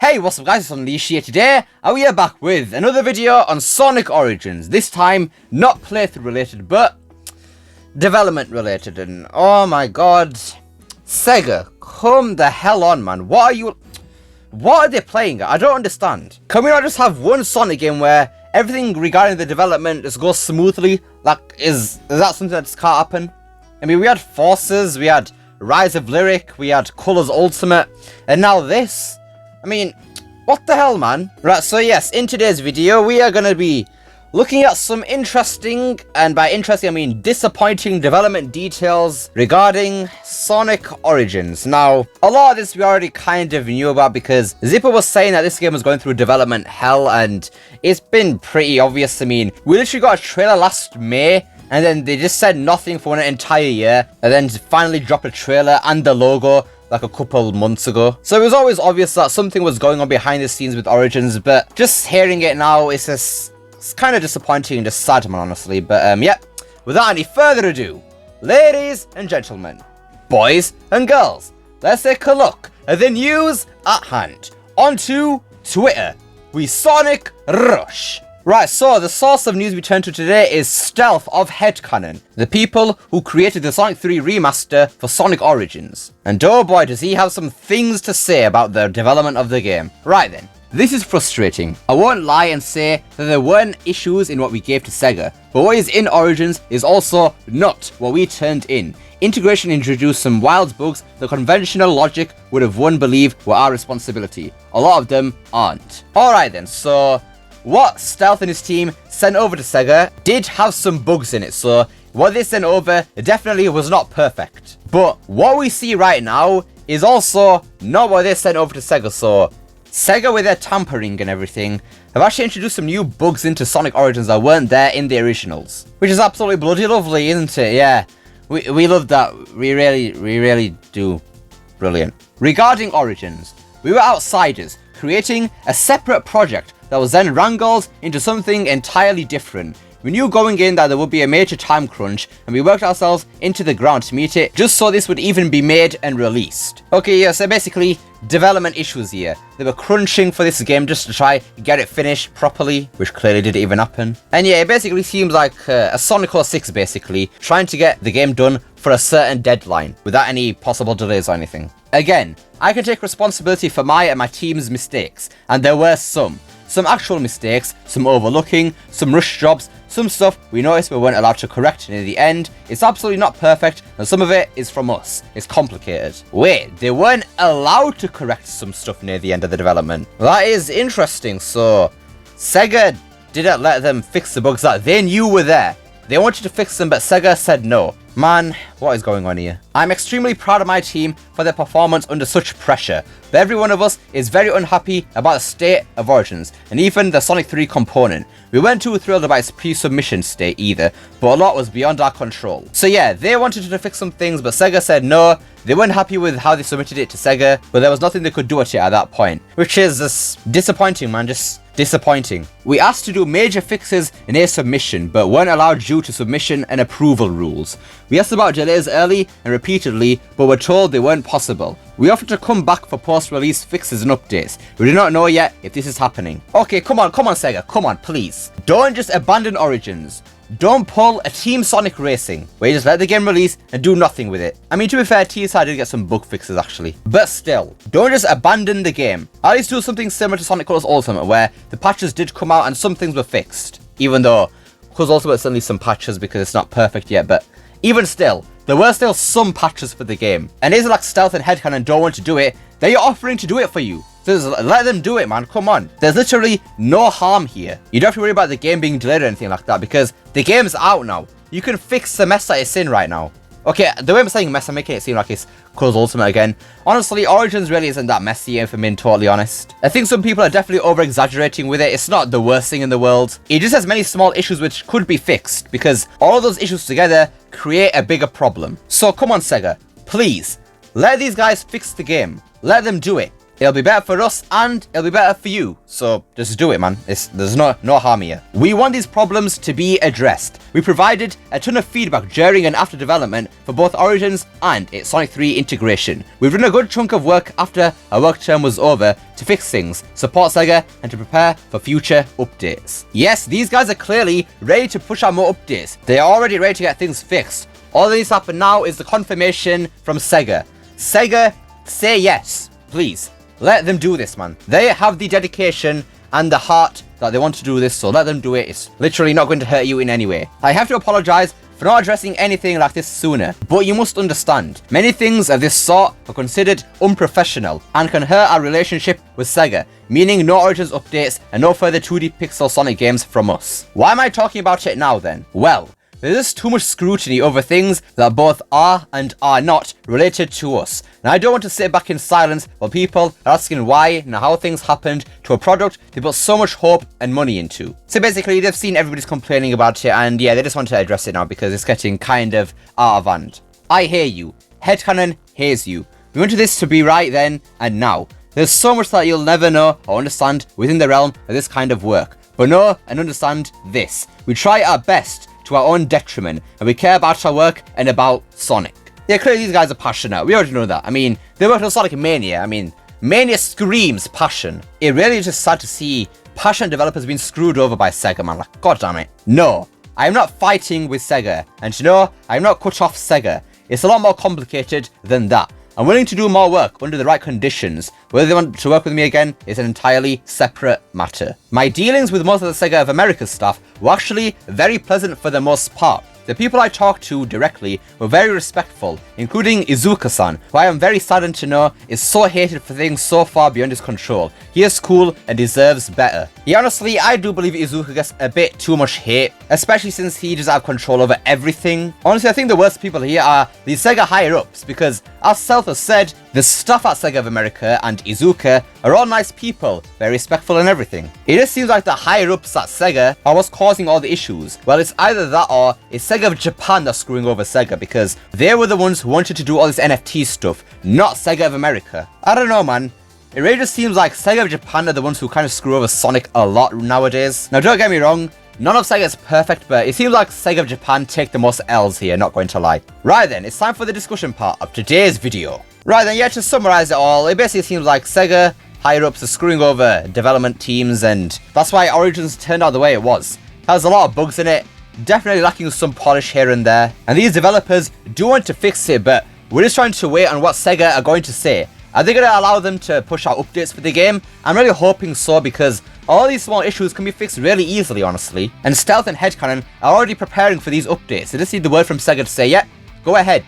Hey, what's up guys, it's Unleashed here today, and we are back with another video on Sonic Origins. This time, not playthrough related, but development related, and oh my god. Sega, come the hell on, man. What are they playing at? I don't understand. Can we not just have one Sonic game where everything regarding the development just goes smoothly? Like, is that something that just can't happen? I mean, we had Forces, we had Rise of Lyric, we had Colors Ultimate, and now this? I mean, what the hell, man? Right, so yes, in today's video, we are going to be looking at some interesting, and by interesting I mean disappointing development details regarding Sonic Origins. Now, a lot of this we already kind of knew about because Zipper was saying that this game was going through development hell, and it's been pretty obvious. I mean, we literally got a trailer last May, and then they just said nothing for an entire year, and then finally dropped a trailer and the logo like a couple months ago. So it was always obvious that something was going on behind the scenes with Origins, but just hearing it now, it's kind of disappointing and just sad, man, honestly. But yeah, without any further ado, ladies and gentlemen, boys and girls, let's take a look at the news at hand. Onto Twitter. We Sonic Rush. Right, so the source of news we turn to today is Stealth of Headcanon, the people who created the Sonic 3 remaster for Sonic Origins. And oh boy, does he have some things to say about the development of the game. Right then, this is frustrating. I won't lie and say that there weren't issues in what we gave to Sega, but what is in Origins is also not what we turned in. Integration introduced some wild bugs that conventional logic would have one believe were our responsibility. A lot of them aren't. Alright then, so what Stealth and his team sent over to Sega did have some bugs in it, so what they sent over definitely was not perfect. But what we see right now is also not what they sent over to Sega, so Sega, with their tampering and everything, have actually introduced some new bugs into Sonic Origins that weren't there in the originals. Which is absolutely bloody lovely, isn't it? Yeah, we love that. We really do. Brilliant. Regarding Origins, we were outsiders, creating a separate project that was then wrangled into something entirely different. We knew going in that there would be a major time crunch, and we worked ourselves into the ground to meet it, just so this would even be made and released. Okay, yeah, so basically, development issues here. They were crunching for this game just to try get it finished properly, which clearly didn't even happen. And yeah, it basically seems like a Sonic 06 basically, trying to get the game done for a certain deadline, without any possible delays or anything. Again, I can take responsibility for my and my team's mistakes, and there were some. Some actual mistakes, some overlooking, some rush jobs, some stuff we noticed we weren't allowed to correct, and in the end, it's absolutely not perfect, and some of it is from us. It's complicated. Wait, they weren't allowed to correct some stuff near the end of the development? That is interesting. So Sega didn't let them fix the bugs that they knew were there. They wanted to fix them, but Sega said no. Man, what is going on here? I'm extremely proud of my team for their performance under such pressure, but every one of us is very unhappy about the state of Origins, and even the Sonic 3 component. We weren't too thrilled about its pre-submission state either, but a lot was beyond our control. So yeah, they wanted to fix some things, but Sega said no. They weren't happy with how they submitted it to Sega, but there was nothing they could do at it at that point, which is just disappointing, man, just disappointing. We asked to do major fixes in a submission, but weren't allowed due to submission and approval rules. We asked about delays early and repeatedly, but were told they weren't possible. We offered to come back for post-release fixes and updates. We do not know yet if this is happening. Okay, come on Sega, come on, please. Don't just abandon Origins. Don't pull a Team Sonic Racing, where you just let the game release and do nothing with it. I mean, to be fair, TSI did get some bug fixes actually. But still, don't just abandon the game. At least do something similar to Sonic Colors Ultimate, where the patches did come out and some things were fixed. Even though Colors Ultimate still needs some patches because it's not perfect yet, but even still, there were still some patches for the game. And it isn't like Stealth and Headcanon don't want to do it. They're offering to do it for you. So just let them do it, man. Come on. There's literally no harm here. You don't have to worry about the game being delayed or anything like that, because the game's out now. You can fix the mess that it's in right now. Okay, the way I'm saying mess, I'm making it seem like it's Colors Ultimate again. Honestly, Origins really isn't that messy, if I'm being totally honest. I think some people are definitely over-exaggerating with it. It's not the worst thing in the world. It just has many small issues which could be fixed, because all of those issues together create a bigger problem. So come on, Sega. Please, let these guys fix the game. Let them do it. It'll be better for us and it'll be better for you. So just do it, man. There's no harm here. We want these problems to be addressed. We provided a ton of feedback during and after development for both Origins and its Sonic 3 integration. We've done a good chunk of work after our work term was over to fix things, support Sega, and to prepare for future updates. Yes, these guys are clearly ready to push out more updates. They are already ready to get things fixed. All that needs to happen now is the confirmation from Sega. Sega, say yes, please. Let them do this, man. They have the dedication and the heart that they want to do this, so let them do it. It's literally not going to hurt you in any way. I have to apologize for not addressing anything like this sooner, but you must understand, many things of this sort are considered unprofessional and can hurt our relationship with Sega, meaning no Origins updates and no further 2D pixel Sonic games from us. Why am I talking about it now then? Well, there's just too much scrutiny over things that both are and are not related to us. And I don't want to sit back in silence while people are asking why and how things happened to a product they put so much hope and money into. So basically, they've seen everybody's complaining about it, and yeah, they just want to address it now because it's getting kind of out of hand. I hear you. Headcanon hears you. We wanted this to be right then and now. There's so much that you'll never know or understand within the realm of this kind of work. But know and understand this. We try our best to our own detriment, and we care about our work and about Sonic. Yeah, clearly these guys are passionate. We already know that. I mean, they worked on Sonic Mania. I mean, Mania screams passion. It really is just sad to see passionate developers being screwed over by Sega, man. Like, god damn it. No, I am not fighting with Sega. And you know, I am not cut off Sega. It's a lot more complicated than that. I'm willing to do more work under the right conditions. Whether they want to work with me again is an entirely separate matter. My dealings with most of the Sega of America staff were actually very pleasant for the most part. The people I talked to directly were very respectful, including Izuka-san, who I am very saddened to know is so hated for things so far beyond his control. He is cool and deserves better. Yeah, honestly, I do believe Izuka gets a bit too much hate, especially since he doesn't have control over everything. Honestly, I think the worst people here are the Sega higher-ups, because as Self has said, the staff at Sega of America and Izuka are all nice people, very respectful and everything. It just seems like the higher-ups at Sega are what's causing all the issues. Well, it's either that or it's Sega of Japan that's screwing over Sega, because they were the ones who wanted to do all this NFT stuff, not Sega of America. I don't know, man. It really just seems like Sega of Japan are the ones who kind of screw over Sonic a lot nowadays. Now, don't get me wrong, none of Sega is perfect, but it seems like Sega of Japan take the most L's here, not going to lie. Right then, it's time for the discussion part of today's video. Right then, yeah, to summarize it all, it basically seems like Sega higher-ups are screwing over development teams, and that's why Origins turned out the way it was. Has a lot of bugs in it, definitely lacking some polish here and there, and these developers do want to fix it, but we're just trying to wait on what Sega are going to say. Are they going to allow them to push out updates for the game? I'm really hoping so, because all these small issues can be fixed really easily, honestly. And Stealth and Headcanon are already preparing for these updates. They just need the word from Sega to say, yeah, go ahead.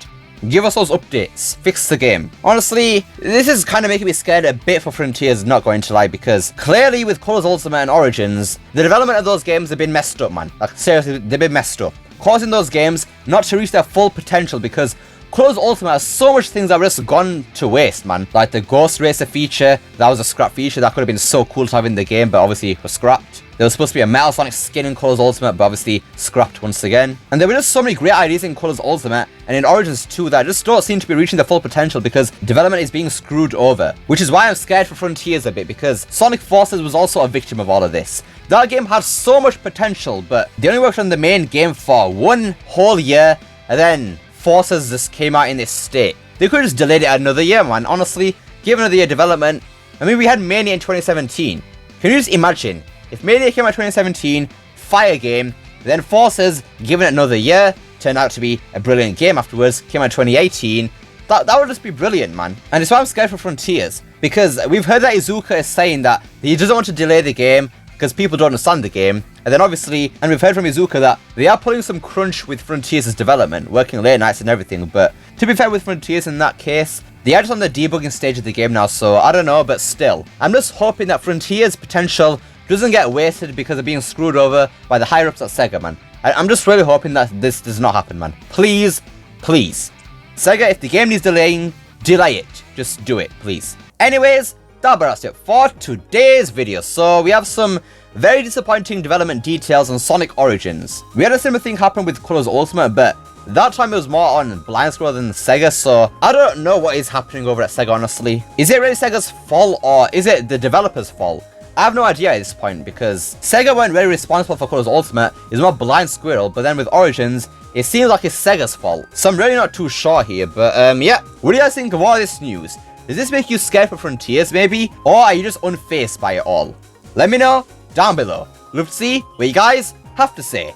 Give us those updates. Fix the game. Honestly, this is kind of making me scared a bit for Frontiers, not going to lie, because clearly with Colors Ultimate and Origins, the development of those games have been messed up, man. Like, seriously, they've been messed up. Causing those games not to reach their full potential, because Colors Ultimate has so much things that have just gone to waste, man. Like the Ghost Racer feature, that was a scrap feature that could have been so cool to have in the game, but obviously was scrapped. There was supposed to be a Metal Sonic skin in Colors Ultimate, but obviously scrapped once again. And there were just so many great ideas in Colors Ultimate and in Origins 2 that just don't seem to be reaching their full potential because development is being screwed over. Which is why I'm scared for Frontiers a bit, because Sonic Forces was also a victim of all of this. That game had so much potential, but they only worked on the main game for 1 whole year, and then Forces just came out in this state. They could have just delayed it another year, man. Honestly, give another year development. I mean, we had Mania in 2017. Can you just imagine? If Mania came out in 2017, fire game, then Forces, given it another year, turned out to be a brilliant game afterwards, came out in 2018, that would just be brilliant, man. And it's why I'm scared for Frontiers, because we've heard that Izuka is saying that he doesn't want to delay the game, because people don't understand the game, and then obviously, and we've heard from Izuka that they are putting some crunch with Frontiers' development, working late nights and everything, but to be fair with Frontiers in that case, they are just on the debugging stage of the game now, so I don't know, but still. I'm just hoping that Frontiers' potential doesn't get wasted because of being screwed over by the higher-ups at Sega, man. I'm just really hoping that this does not happen, man. Please, please. Sega, if the game needs delaying, delay it. Just do it, please. Anyways, that about it for today's video. So we have some very disappointing development details on Sonic Origins. We had a similar thing happen with Colors Ultimate, but That time it was more on blind squirrel than Sega, so I don't know what is happening over at Sega, honestly. Is it really Sega's fault, or is it the developer's fault? I have no idea at this point, because Sega weren't very responsible for Colors Ultimate. It's more blind squirrel, but then with Origins, it seems like it's Sega's fault. So I'm really not too sure here, but yeah. What do you guys think of all this news? Does this make you scared for Frontiers, maybe? Or are you just unfazed by it all? Let me know down below. Love to see what you guys have to say.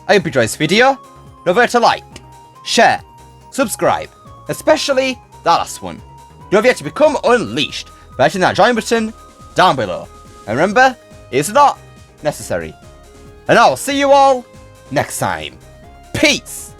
I hope you enjoyed this video. Don't forget to like, share, subscribe, especially that last one. Don't forget to become unleashed by hitting that join button down below. And remember, it's not necessary. And I will see you all next time. Peace!